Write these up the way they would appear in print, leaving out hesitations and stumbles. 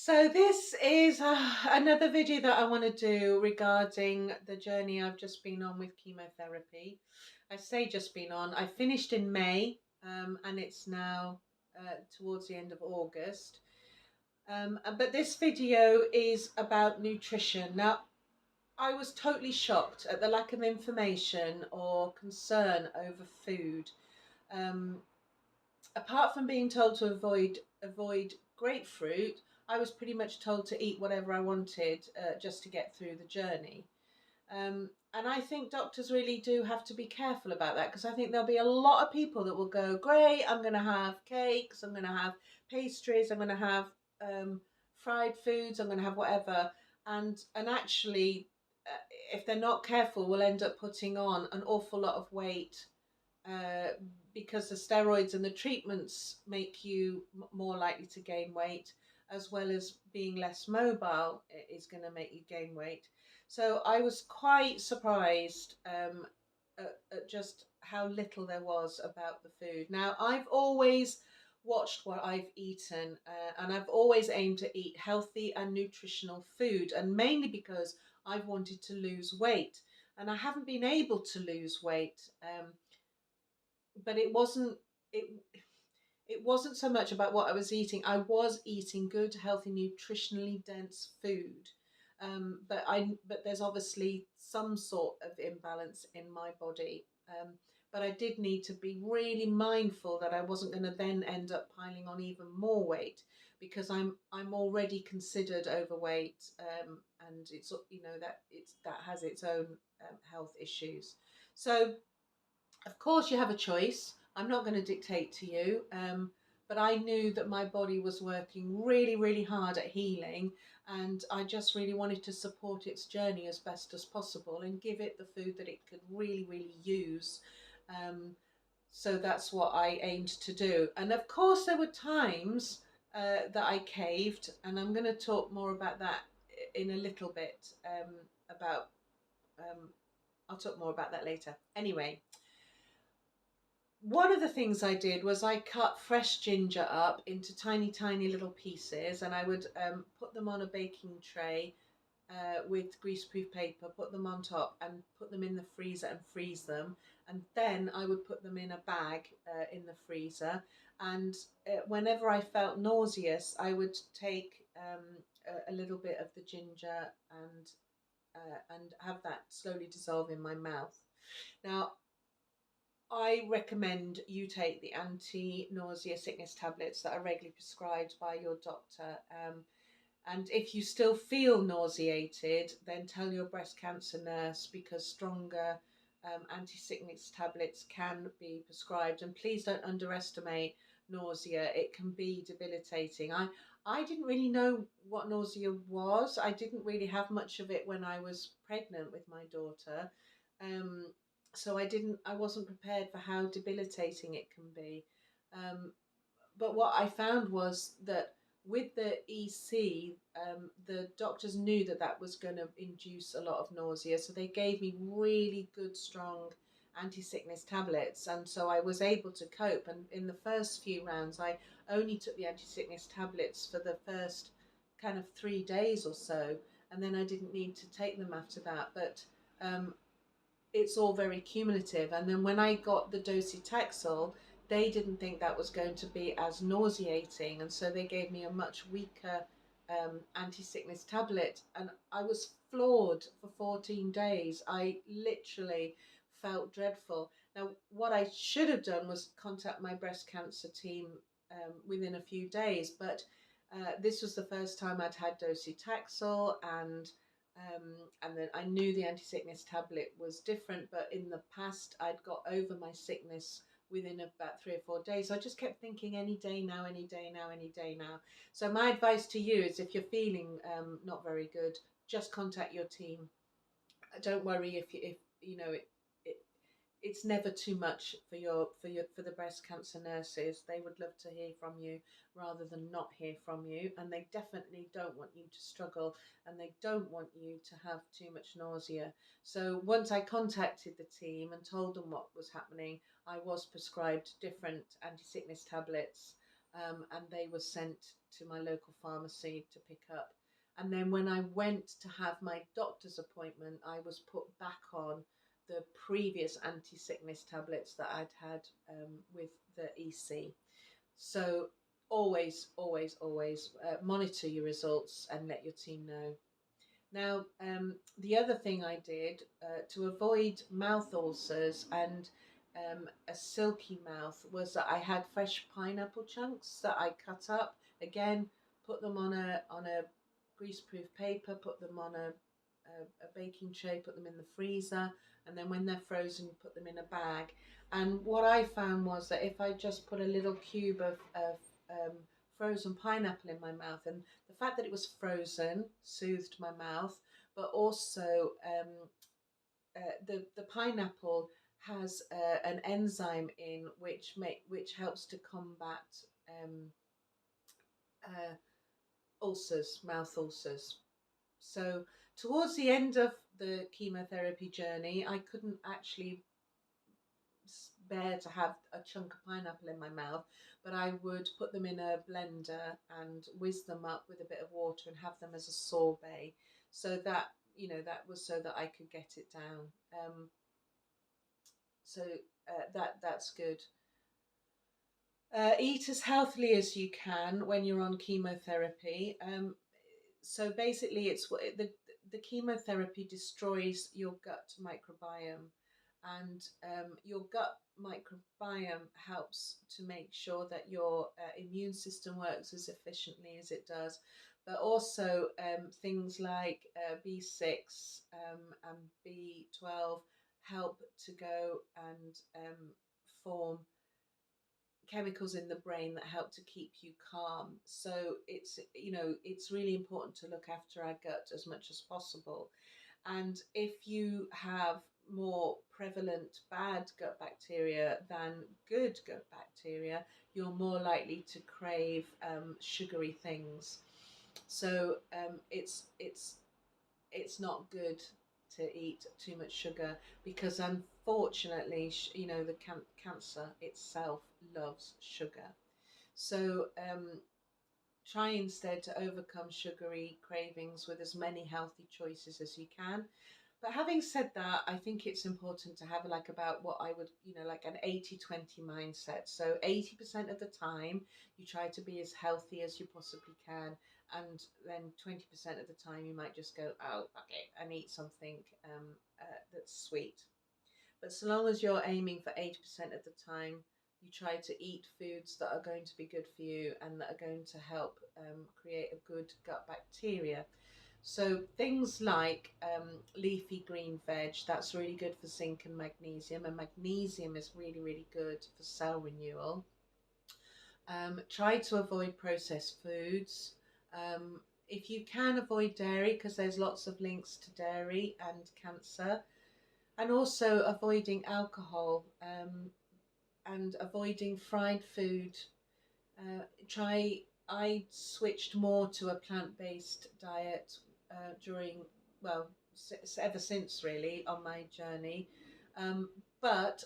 So this is another video that I want to do regarding the journey I've just been on with chemotherapy. I say just been on. I finished in May, and it's now towards the end of August. But this video is about nutrition. Now, I was totally shocked at the lack of information or concern over food. Um, Apart from being told to avoid grapefruit, I was pretty much told to eat whatever I wanted just to get through the journey. And I think doctors really do have to be careful about that, because I think there'll be a lot of people that will go, great, I'm going to have cakes, I'm going to have pastries, I'm going to have fried foods, I'm going to have whatever. And actually, if they're not careful, will end up putting on an awful lot of weight, uh, because the steroids and the treatments make you more likely to gain weight, as well as being less mobile is going to make you gain weight. So I was quite surprised at just how little there was about the food. Now, I've always watched what I've eaten, and I've always aimed to eat healthy and nutritional food, and mainly because I've wanted to lose weight. And I haven't been able to lose weight. But it it wasn't so much about what I was eating. I was eating good, healthy, nutritionally dense food. But there's obviously some sort of imbalance in my body. But I did need to be really mindful that I wasn't going to then end up piling on even more weight, because I'm already considered overweight, and it's, that has its own health issues. So of course, you have a choice. I'm not going to dictate to you. But I knew that my body was working really, really hard at healing, and I just really wanted to support its journey as best as possible and give it the food that it could really, really use. Um, so that's what I aimed to do. And of course, there were times that I caved, and I'm going to talk more about that in a little bit. About I'll talk more about that later. Anyway, one of the things I did was I cut fresh ginger up into tiny, tiny little pieces, and I would put them on a baking tray with greaseproof paper, put them on top, and put them in the freezer and freeze them. And then I would put them in a bag in the freezer. And whenever I felt nauseous, I would take a little bit of the ginger and have that slowly dissolve in my mouth. Now, I recommend you take the anti-nausea sickness tablets that are regularly prescribed by your doctor. And if you still feel nauseated, then tell your breast cancer nurse, because stronger anti-sickness tablets can be prescribed. And please don't underestimate nausea. It can be debilitating. I didn't really know what nausea was. I didn't really have much of it when I was pregnant with my daughter. Um, so I wasn't prepared for how debilitating it can be. Um, but what I found was that with the EC, the doctors knew that that was going to induce a lot of nausea, so they gave me really good, strong anti-sickness tablets, and so I was able to cope. And in the first few rounds, I only took the anti-sickness tablets for the first kind of 3 days or so, and then I didn't need to take them after that. But um, it's all very cumulative. And then when I got the docetaxel, they didn't think that was going to be as nauseating, and so they gave me a much weaker anti-sickness tablet, and I was floored for 14 days. I literally felt dreadful. Now, what I should have done was contact my breast cancer team within a few days, but this was the first time I'd had docetaxel, and then I knew the anti-sickness tablet was different, but in the past I'd got over my sickness within about 3 or 4 days. So I just kept thinking, any day now, any day now, any day now. So my advice to you is, if you're feeling not very good, just contact your team. Don't worry if you know it it's never too much for the breast cancer nurses. They would love to hear from you rather than not hear from you, and they definitely don't want you to struggle, and they don't want you to have too much nausea. So once I contacted the team and told them what was happening, I was prescribed different anti-sickness tablets, and they were sent to my local pharmacy to pick up. And then when I went to have my doctor's appointment, I was put back on the previous anti-sickness tablets that I'd had with the EC. So always, always, always monitor your results and let your team know. Now, the other thing I did to avoid mouth ulcers and a silky mouth was that I had fresh pineapple chunks that I cut up. Again, put them on a greaseproof paper, put them on a baking tray, put them in the freezer, and then when they're frozen, you put them in a bag. And what I found was that if I just put a little cube of frozen pineapple in my mouth, and the fact that it was frozen soothed my mouth, but also the pineapple has an enzyme in which helps to combat um, uh, ulcers, mouth ulcers. So towards the end of the chemotherapy journey, I couldn't actually bear to have a chunk of pineapple in my mouth, but I would put them in a blender and whiz them up with a bit of water and have them as a sorbet. So that, that was so that I could get it down. So that's good. Eat as healthily as you can when you're on chemotherapy. So basically, the chemotherapy destroys your gut microbiome, and your gut microbiome helps to make sure that your immune system works as efficiently as it does. But also things like B6 and B12 help to go and form chemicals in the brain that help to keep you calm. So it's really important to look after our gut as much as possible. And if you have more prevalent bad gut bacteria than good gut bacteria, you're more likely to crave sugary things. So it's not good to eat too much sugar, because unfortunately, the cancer itself loves sugar. So try instead to overcome sugary cravings with as many healthy choices as you can. But having said that, I think it's important to have like about what I would, like an 80-20 mindset. So 80% of the time, you try to be as healthy as you possibly can. And then 20% of the time, you might just go, oh, okay, and eat something that's sweet. But so long as you're aiming for 80% of the time, you try to eat foods that are going to be good for you and that are going to help create a good gut bacteria. So things like leafy green veg, that's really good for zinc and magnesium is really, really good for cell renewal. Try to avoid processed foods. If you can, avoid dairy, because there's lots of links to dairy and cancer. And also avoiding alcohol and avoiding fried food. Try. I switched more to a plant-based diet during, well, ever since really on my journey. But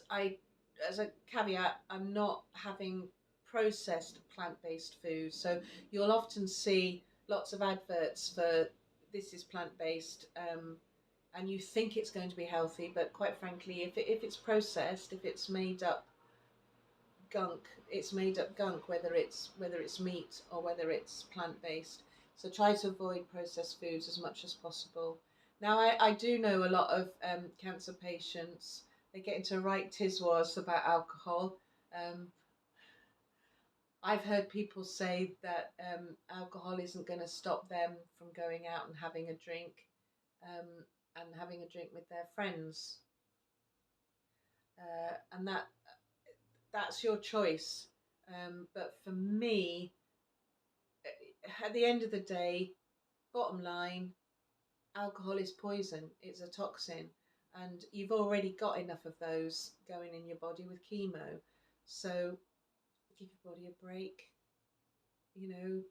as a caveat, I'm not having processed plant-based food. So you'll often see lots of adverts for this is plant-based. And you think it's going to be healthy, but quite frankly, if it's processed, if it's made up gunk, it's made up gunk, whether it's meat or whether it's plant based. So try to avoid processed foods as much as possible. Now I do know a lot of cancer patients, they get into right tiswas about alcohol. Um, I've heard people say that alcohol isn't going to stop them from going out and having a drink, um, and having a drink with their friends, and that's your choice. But for me, at the end of the day, bottom line, alcohol is poison. It's a toxin, and you've already got enough of those going in your body with chemo. So give your body a break. You know,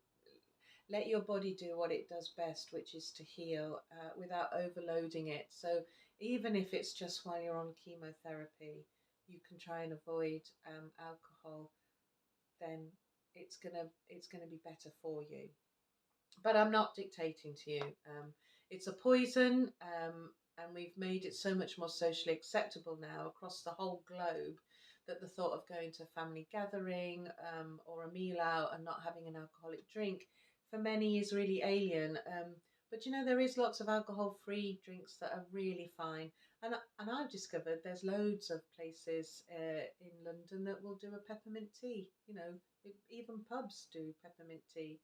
let your body do what it does best, which is to heal without overloading it. So even if it's just while you're on chemotherapy, you can try and avoid alcohol, then it's gonna be better for you. But I'm not dictating to you. It's a poison, and we've made it so much more socially acceptable now across the whole globe that the thought of going to a family gathering, or a meal out and not having an alcoholic drink for many is really alien. But there is lots of alcohol-free drinks that are really fine, and I've discovered there's loads of places in London that will do a peppermint tea. Even pubs do peppermint tea.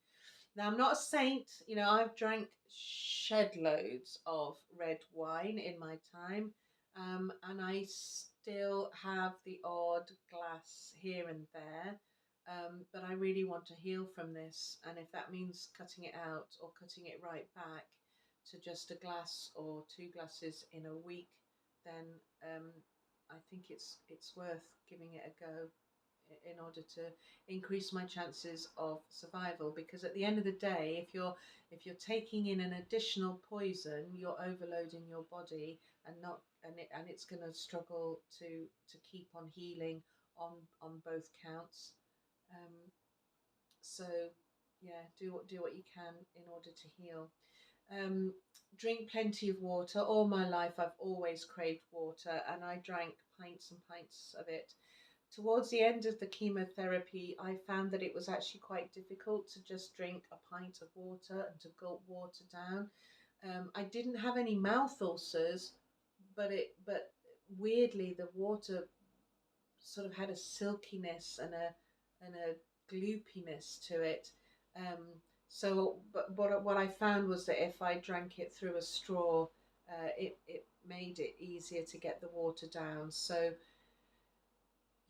Now, I'm not a saint. I've drank shed loads of red wine in my time, and I still have the odd glass here and there. But I really want to heal from this, and if that means cutting it out or cutting it right back to just a glass or two glasses in a week, then I think it's worth giving it a go in order to increase my chances of survival, because at the end of the day, if you're taking in an additional poison, you're overloading your body, and it's going to struggle to keep on healing on both counts. Um, so yeah, do what you can in order to heal. um, Drink plenty of water. All my life I've always craved water, and I drank pints and pints of it. Towards the end of the chemotherapy, I found that it was actually quite difficult to just drink a pint of water and to gulp water down. I didn't have any mouth ulcers, but weirdly the water sort of had a silkiness and a gloopiness to it. But what I found was that if I drank it through a straw, it made it easier to get the water down. So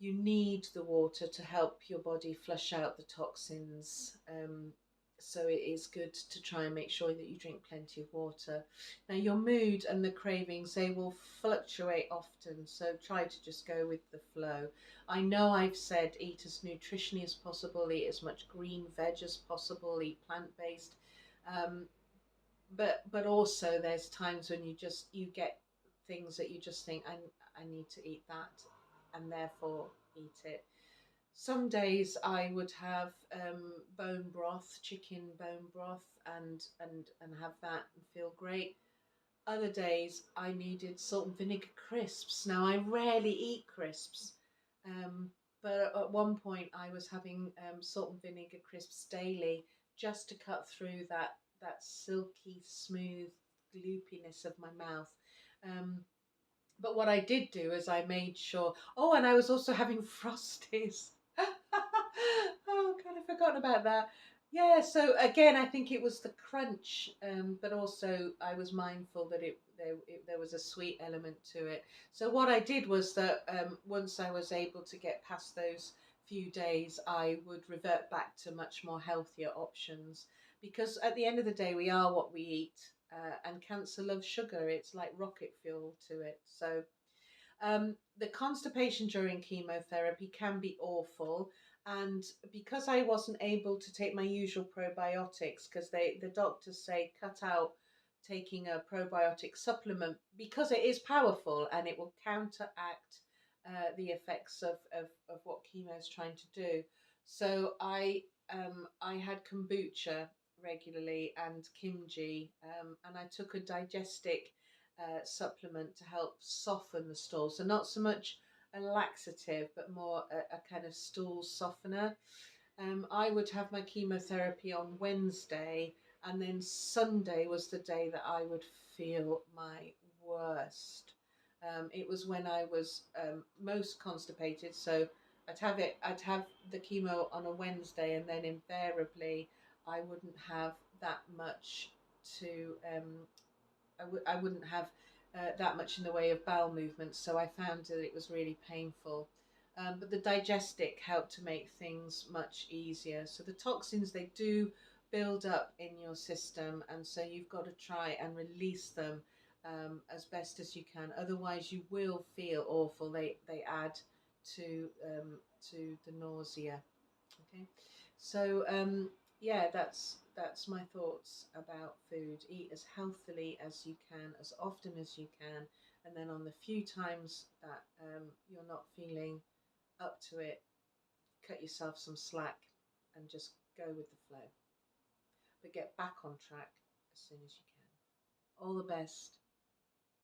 you need the water to help your body flush out the toxins. So it is good to try and make sure that you drink plenty of water. Now, your mood and the cravings, they will fluctuate often, so try to just go with the flow. I know I've said eat as nutritionally as possible, eat as much green veg as possible, eat plant-based. Um, but also there's times when you get things that you just think, I need to eat that, and therefore eat it. Some days I would have bone broth, chicken bone broth, and have that and feel great. Other days I needed salt and vinegar crisps. Now, I rarely eat crisps, um, but at one point I was having salt and vinegar crisps daily, just to cut through that silky smooth gloopiness of my mouth. Um, but what I did do is I made sure. Oh, and I was also having frosties. Oh God, I've forgotten about that. Yeah, so again, I think it was the crunch, but also I was mindful that there was a sweet element to it. So what I did was that once I was able to get past those few days, I would revert back to much more healthier options, because at the end of the day, we are what we eat, and cancer loves sugar. It's like rocket fuel to it. So the constipation during chemotherapy can be awful, and because I wasn't able to take my usual probiotics, because the doctors say cut out taking a probiotic supplement, because it is powerful and it will counteract the effects of what chemo is trying to do. So I had kombucha regularly and kimchi, and I took a digestic supplement to help soften the stool. So not so much a laxative, but more a kind of stool softener. I would have my chemotherapy on Wednesday, and then Sunday was the day that I would feel my worst. It was when I was most constipated. So I'd have the chemo on a Wednesday, and then invariably I wouldn't have that much to I wouldn't have that much in the way of bowel movements, so I found that it was really painful. But the digestic helped to make things much easier. So the toxins, they do build up in your system, and so you've got to try and release them as best as you can. Otherwise, you will feel awful. They add to the nausea. Okay, so yeah, that's my thoughts about food. Eat as healthily as you can, as often as you can, and then on the few times that you're not feeling up to it, cut yourself some slack. and just go with the flow. But get back on track as soon as you can. All the best.